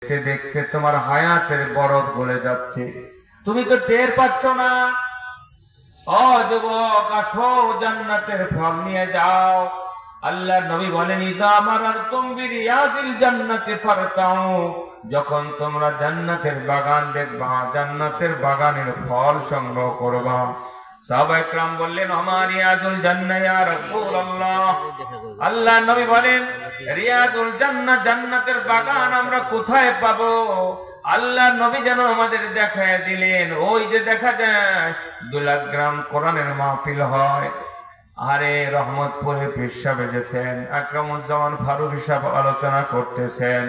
দেখতে দেখতে তোমার হায়াতের বরফ গলে যাচ্ছে, তুমি তো টের পাচ্ছ না। ও যুবক, আসো জান্নাতের ফল নিয়ে যাও। আল্লাহ নবী বলেন, ইযা মারারতুম বিরিয়াদিল জান্নাতি ফারতাউ, যখন তোমরা জান্নাতের বাগান দেখবা, জান্নাতের বাগানের ফল সংগ্রহ করবা। সাহাবায়ে কেরাম বললেন, আমা রিয়াদুল জান্নাহ ইয়া রাসূলুল্লাহ। আল্লাহ নবী বলেন, রিয়াদুল জান্নাহ, জান্নাতের বাগান আমরা কোথায় পাবো? আল্লাহ নবী যেন আমাদের দেখায় দিলেন, ওই যে দেখা যায় দুলাগ্রাম কোরআনের মাহফিল হয়, আরে রহমতপুরে পীর সাহেব এসেছেন, আকরামুজ্জামান ফারুক সাহেব আলোচনা করতেছেন,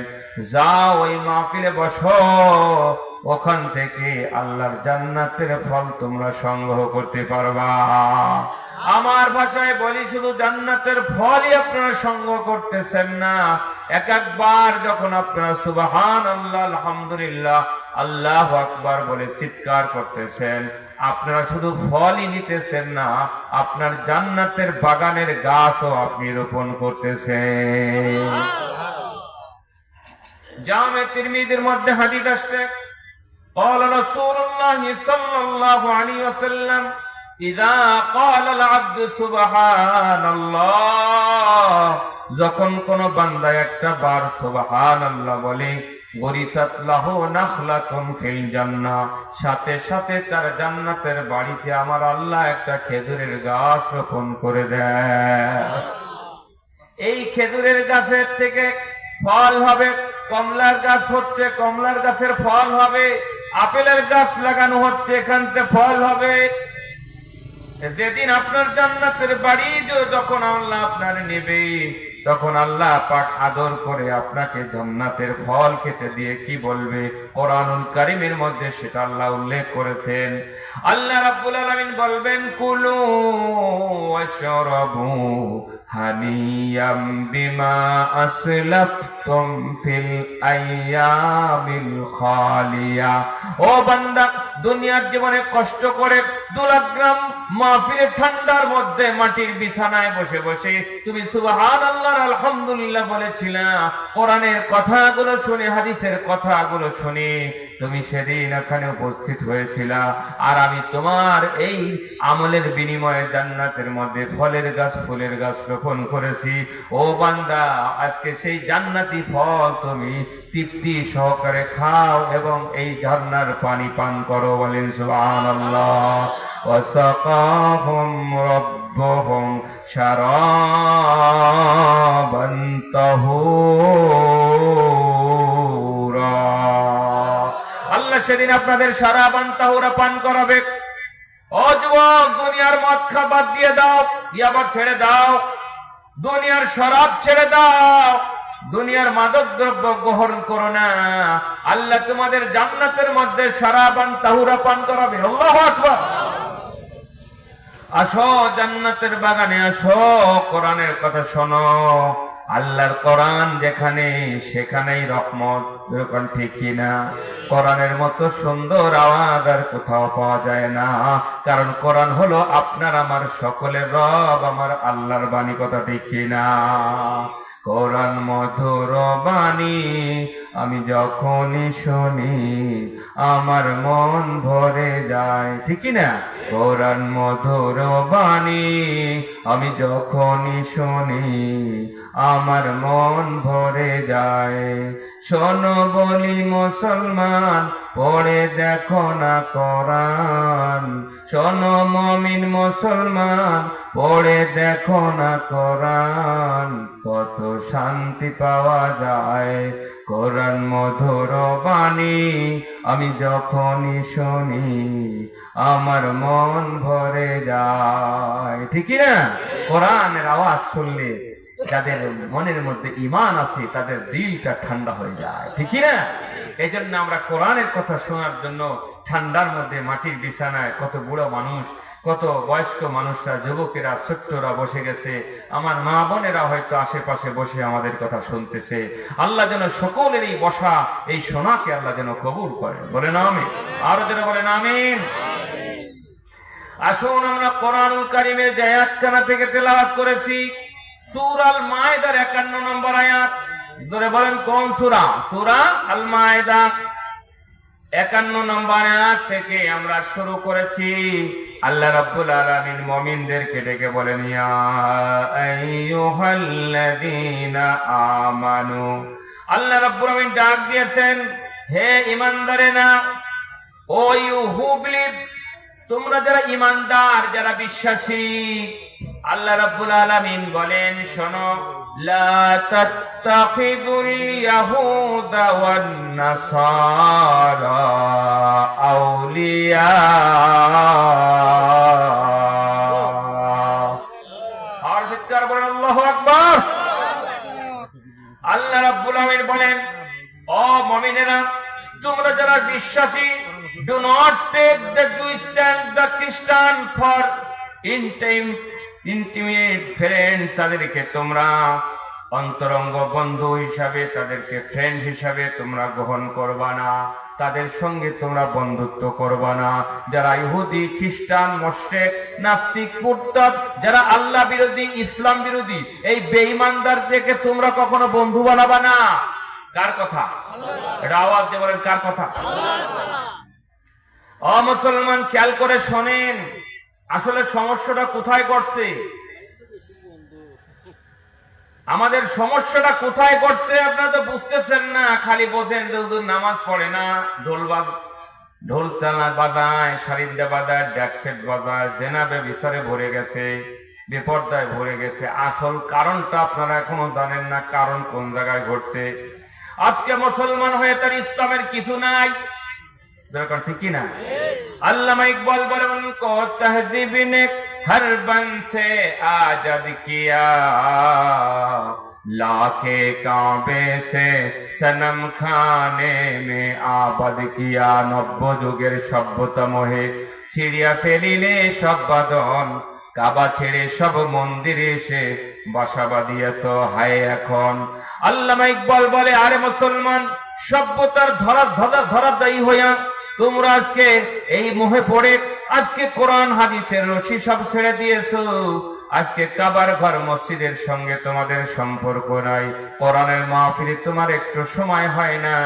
যাও ওই মাহফিলে বসো, ওখান থেকে আল্লাহর জান্নাতের ফল তোমরা সংগ্রহ করতে পারবা। আমার ভাষায় বলি, শুধু জান্নাতের ফলই আপনারা সংগ্রহ করতেছেন না, এক একবার যখন আপনারা সুবহানাল্লাহ, আলহামদুলিল্লাহ, আল্লাহু আকবার বলে চিৎকার করতেছেন, আপনারা শুধু ফলই নিতেছেন না, আপনার জান্নাতের বাগানের গাছও আপনি রোপণ করতেছেন। জামে তিরমিজির মধ্যে হাদিস আসছে, قال رسول الله صلى الله عليه وسلم إذا قال العبد سبحان الله, যখন কোন বান্দা একটা বার সুবহানাল্লাহ বলে, গরিসাত লাহু নাখলাতুন ফিল জান্নাহ, সাথে সাথে তার জান্নাতের বাড়িতে আমার আল্লাহ একটা খেজুরের গাছ রোপণ করে দেয়। এই খেজুরের গাছের থেকে ফল হবে, কমলার গাছ হচ্ছে, কমলার গাছের ফল হবে, আপেলের গাছ লাগানো হচ্ছে, এখান থেকে ফল হবে। যেদিন আপনার জান্নাতের বাড়ি যখন আল্লাহ আপনার নেবে, তখন আল্লাহ পাক আদর করে আপনাকে জান্নাতের ফল খেতে দিয়ে কি বলবে? কোরআনুল কারীমের মধ্যে সেটা আল্লাহ উল্লেখ করেছেন। আল্লাহ রাব্বুল আলামিন বলবেন, কুলু ওয়াশরাবু হানিয়াম বিমা আসলাফতুম ফিল আইয়ামিল খালিয়া। ও বান্দা, দুনিয়ার জীবনে কষ্ট করে দুলাগ্রাম মাহফিলে ঠান্ডার মধ্যে মাটির বিছানায় বসে বসে তুমি সুবহানাল্লাহ আলহামদুলিল্লাহ বলেছিলা, কোরআনের কথাগুলো শুনে, হাদিসের কথাগুলো শুনে তুমি সেদিন এখানে উপস্থিত হয়েছিলা, আর আমি তোমার এই আমলের বিনিময়ে জান্নাতের মধ্যে ফলের গাছ, ফুলের গাছ রোপণ করেছি। ও বান্দা, আজকে সেই জান্নাতি ফল তুমি তৃপ্তি সহকারে খাও এবং এই ঝর্ণার পানি পান করো। বলেন সুবহানাল্লাহ। ওয়াসাকাহুম রাব্বুহুম শারাবান তাহুরা। আল্লাহ সেদিন আপনাদের শারাবান তাহুরা পান করাবে। ও যুবক, দুনিয়ার মদ খাওয়া বাদ দিয়ে দাও, ইয়াবা ছেড়ে দাও, দুনিয়ার শরাব ছেড়ে দাও, দুনিয়ার মাদক দ্রব্য গ্রহণ করো না। আল্লাহ তোমাদের জান্নাতের মধ্যে শারাবান তাহুরা পান করাবে। আল্লাহু আকবার। আসো জান্নাতের বাগানে, আসো কোরআনের কথা শোনো। আল্লাহর কোরআন যেখানে সেখানেই রহমত, এরকম ঠিক কিনা? কোরআনের মতো সুন্দর আওয়াজ আর কোথাও পাওয়া যায় না, কারণ কোরআন হলো আপনার আমার সকলের রব, আমার আল্লাহর বাণী। কথা ঠিক কিনা? কোরআন মধুর বাণী, আমি যখনই শুনি আমার মন ভরে যায়। ঠিক কিনা? কোরআন মধুর বাণী, আমি যখনই শুনি আমার মন ভরে যায়। শোনো বলি মুসলমান, পড়ে দেখো না কোরআন। শোনো মুমিন মুসলমান, পড়ে দেখো না কোরআন। কত শান্তি পাওয়া যায় কোরআন মধুর বাণী, আমি যখনই শুনি আমার মন ভরে যায়। ঠিক না? কোরআনের আওয়াজ শুনলে যাদের মনের মধ্যে ঈমান আছে তাদের দিলটা ঠান্ডা হয়ে যায়। ঠিক না? এই জন্য আমরা কোরআনের কথা শোনার জন্য ঠান্ডার মধ্যে মাটির বিছানায় কত বুড়ো মানুষ, কত বয়স্ক মানুষরা, যুবকেরা, ছোট্টরা বসে গেছে। আমার মা বোনেরা হয়তো আশেপাশে বসে আমাদের কথা শুনতেছে। আল্লাহ যেন সকলের এই বসা, এই শোনাকে আল্লাহ যেন কবুল করে। বলেন আমিন। আরো যেন বলেন আমিন। আসুন আমরা কোরআনুল কারীমের যে আয়াতখানা থেকে তেলাওয়াত করেছি, সূরা আল মায়েদার 51 নম্বর আয়াত, জোরে বলেন কোন সূরা? সূরা আল মায়েদা 51 নম্বর আয়াত থেকে আমরা শুরু করেছি। আল্লাহ রাব্বুল আলামিন মুমিনদেরকে ডেকে বলেন, ইয়া আইয়ুহাল্লাযীনা আমানু। আল্লাহ রাব্বুল আলামিন ডাক দিয়েছেন, হে ঈমানদারেরা, ও ইউ হু বিলিভ, তোমরা যারা ঈমানদার, যারা বিশ্বাসী। আল্লাহ রাব্বুল আলামিন বলেন, শোনো, লা তাত্তাখিযুল ইয়াহুদা ওয়ান নাসারা আউলিয়া। আর চিৎকার বলেন আল্লাহু আকবার। আল্লাহ রাব্বুল আলামিন বলেন, ও মুমিনেরা, তোমরা যারা বিশ্বাসী, do not take the Jewish and the Christian for intimate friend। তাদেরকে তোমরা অন্তরঙ্গ বন্ধু হিসাবে, তাদেরকে ফ্রেন্ড হিসাবে তোমরা গ্রহণ করবা না, তাদের সঙ্গে তোমরা বন্ধুত্ব করবা না। যারা ইহুদি, খ্রিস্টান, মুশরিক, নাস্তিক, মুরতাদ, যারা আল্লাহ বিরোধী, ইসলাম বিরোধী, এই বেঈমানদারদেরকে তোমরা কখনো বন্ধু বানাবা না। কার কথা? এটা আওয়াজ দিয়ে বলেন, কার কথা? ও মুসলমান, খেয়াল করে শোনেন, আসলে সমস্যাটা কোথায় ঘটছে, আমাদের সমস্যাটা কোথায় ঘটছে আপনারা তো বুঝতেছেন না। খালি বোঝেন যে হুজুর নামাজ পড়ে না, ঢোল তালা বাজায়, সারিন্দা বাজায়, ড্যাকসেট বাজায়, জেনাবে বিচারে ভরে গেছে, বেপর্দায় ভরে গেছে। আসল কারণটা আপনারা এখনো জানেন না, কারণ কোন জায়গায় ঘটছে। আজকে মুসলমান হয়ে তার ইসলামের কিছু নাই, ঠিক কিনা? আল্লামা ইকবাল বলেন, কো তহজিব নে হর বন সে আজাদ কিয়া, লাকে কাবে সে সনম খানে মে আবাদ কিয়া। নব্য যুগের সভ্যতা মোহে ছিড়িয়া ফেলিলে সব বাঁধন, কাবা ছেড়ে সব মন্দিরে এসে বাসা বাঁধিয়েছ হায় এখন। আল্লামা ইকবাল বলে, আরে মুসলমান, সভ্যতার ধরা দায়ী হইয়া তোমরা আজকে এই মোহে পড়ে আজকে কোরআন হাদিসের রশি সব ছেড়ে দিয়েছো। আজকে কাবার ঘর মসজিদের সঙ্গে তোমাদের সম্পর্ক নাই, কোরআনের মাহফিলে তোমার একটু সময় হয় না।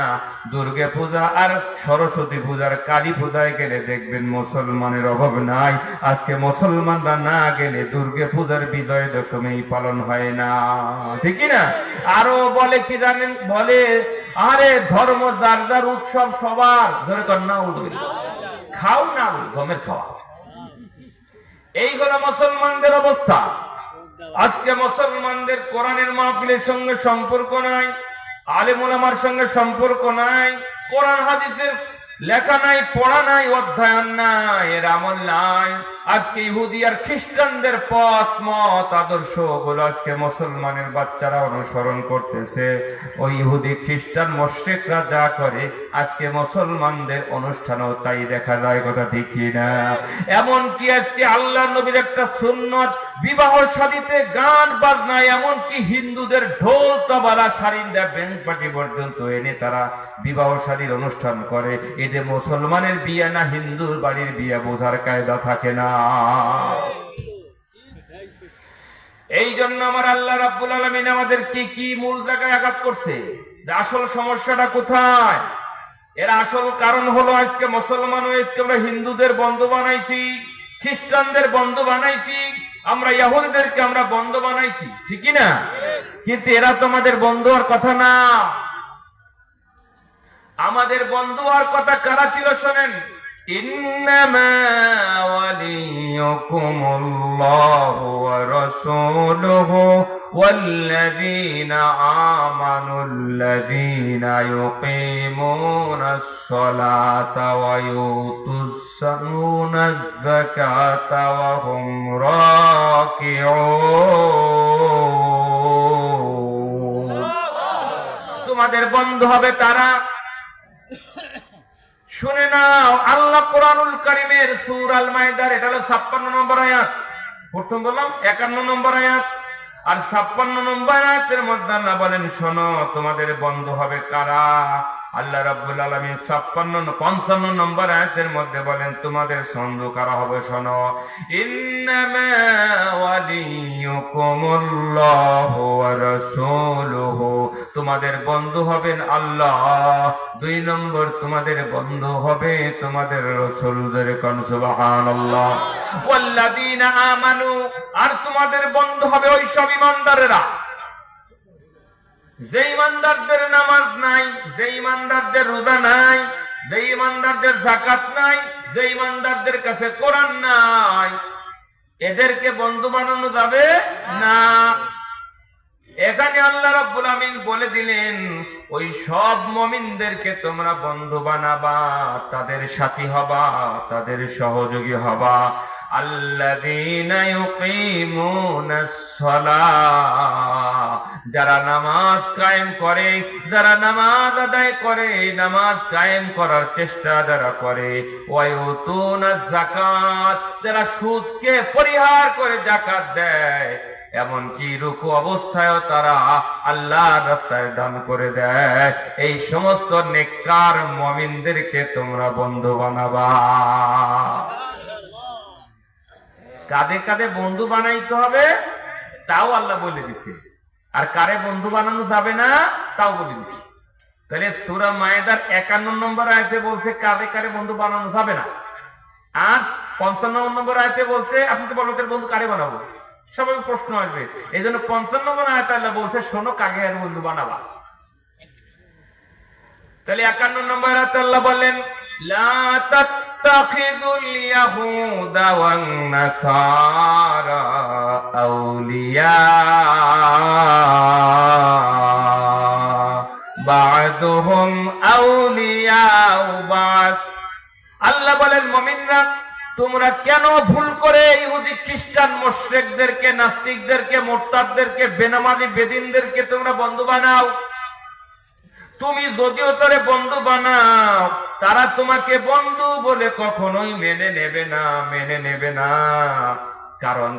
দুর্গা পূজা আর সরস্বতী পূজার, কালী পূজায় গেলে দেখবেন মুসলমানের অভাব নাই। আজকে মুসলমানরা না গেলে দুর্গা পূজার বিজয় দশমী পালন হয় না, ঠিক না? আরো বলে কি জানেন? বলে, আরে ধর্ম যার যার উৎসব সবার, ধরে কর না, খাও না, জমের খাওয়া। এই হলো মুসলমানদের অবস্থা। আজকে মুসলমানদের কোরআনের মাহফিলের সঙ্গে সম্পর্ক নাই, আলেম ওলামার সঙ্গে সম্পর্ক নাই, কোরআন হাদিসের লেখা নাই, পড়া নাই, অধ্যয়ন নাই, এর আমল নাই। আজকে ইহুদি আর খ্রিস্টানদের পথ মত আদর্শ গুলো আজকে মুসলমানের বাচ্চারা অনুসরণ করতেছে। ওই ইহুদি, খ্রিস্টান, মুশরিকরা যা করে আজকে মুসলমানদের অনুষ্ঠানেও তাই দেখা যায়, কথা ঠিক কিনা? এমনকি আজকে আল্লাহ নবীর একটা সুন্নত, বিবাহ শাদীতে গান বাজনা, এমনকি হিন্দুদের ঢোল তবলা সারিন্দা ব্যান্ড পার্টি পর্যন্ত এনে তারা বিবাহ শাদীর অনুষ্ঠান করে। এতে মুসলমানের বিয়ে না হিন্দুর বাড়ির বিয়ে বোঝার কায়দা থাকে না। এই জন্য আমার আল্লাহ রাব্বুল আলামিন আমাদেরকে কি মূল জায়গায় আঘাত করছে, যে আসল সমস্যাটা কোথায়। এর আসল কারণ হলো আজকে মুসলমান হয়েছে আমরা হিন্দুদের বন্ধু বানাইছি, খ্রিস্টানদের বন্ধু বানাইছি, আমরা ইহুদিদেরকে আমরা বন্ধু বানাইছি, ঠিক না? কিন্তু এরা তো আমাদের বন্ধু হওয়ার কথা না। আমাদের বন্ধু হওয়ার কথা কারা ছিল শোনেন, ইন্নামা ওয়ালিয়ুকুমুল্লাহু ওয়া রাসূলুহু ওয়াল্লাযীনা আমানুল্লাযীনা ইউকিমুনাস সালাতা ওয়া ইউতুস যাকাতা ওয়া হুম রাকিউন। তোমাদের বন্ধু হবে তারা, শুনে নাও, আল্লাহ কোরআনুল কারীমের সূরা আল মায়েদার, এটা হলো 56 নম্বর আয়াত। প্রথম বললাম 51 নম্বর আয়াত, আর 56 নম্বর আয়াতের মধ্যে আল্লাহ বলেন, শোনো, তোমাদের বন্ধু হবে কারা? আল্লাহ রাব্বুল আলামিন 55 নম্বর আয়াতের মধ্যে বলেন তোমাদের বন্ধু কারা হবে শোনো, ইন্নামা ওয়ালিয়ুকুমুল্লাহু ওয়া রাসূলুহু, তোমাদের বন্ধু হবেন আল্লাহ, 2 নম্বর তোমাদের বন্ধু হবে তোমাদের রাসূলদের। কোন সুবহানাল্লাহ। ওয়াল্লাযীনা আমানু, আর তোমাদের বন্ধু হবে ওই সব ঈমানদারেরা যে ঈমানদারদের নামাজ নাই, যে ঈমানদারদের রোজা নাই, যে ঈমানদারদের যাকাত নাই, যে ঈমানদারদের কাছে কোরআন নাই, এদেরকে বন্ধু বানানো যাবে না। এখানে আল্লাহ রাব্বুল আমিন বলে দিলেন ওই সব মুমিনদেরকে তোমরা বন্ধু বানাবা, তাদের সাথী হবা, তাদের সহযোগী হবা। আল্লাযীনা ইউকিমুনাস সালাহ, যারা নামাজ কায়েম করে, যারা নামাজ আদায় করে, নামাজ কায়েম করার চেষ্টা যারা করে, ওয়া ইউতুনাজ যাকাত, যারা সুদকে পরিহার করে যাকাত দেয়, এমনকি রুকু অবস্থায়ও তারা আল্লাহর রাস্তায় দান করে দেয়, এই সমস্ত নেককার মুমিনদেরকে তোমরা বন্ধু বানাবা। কাদের কাদের বন্ধু বানাইতে হবে তাও আল্লাহ বলে দিছে, আর কারে বন্ধু বানানো যাবে না তাও বলে দিছে। তাহলে সূরা মায়েদার 51 নম্বর আয়াতে বলছে কারে কারে বন্ধু বানানো যাবে না, আর 55 নম্বর আয়াতে বলছে আপনি তো বলবেন বন্ধু কারে বানাবো, সবাই প্রশ্ন আসবে। এই জন্য 55 নম্বর আয়াতে আল্লাহ বলছে শোনো কাকে আর বন্ধু বানাবা। তাহলে 51 নম্বর আয়াতে আল্লাহ বললেন লা তাত্তাখিযুল ইয়াহুদা ওয়ান নাসারা আউলিয়া বা'দুহুম আউলিয়াউ বা'দ। আল্লাহ বলেন মুমিনরা তোমরা কেন ভুল করে ইহুদি খ্রিস্টান মুশরিকদেরকে, নাস্তিকদেরকে, মুরতাদদেরকে, বেনামাজি বেদিনদেরকে তোমরা বন্ধু বানাও। তুমি যদিও তারে বন্ধু বানাও, তারা তোমাকে বন্ধু বলে কখনোই মেনে নেবে না, কারণ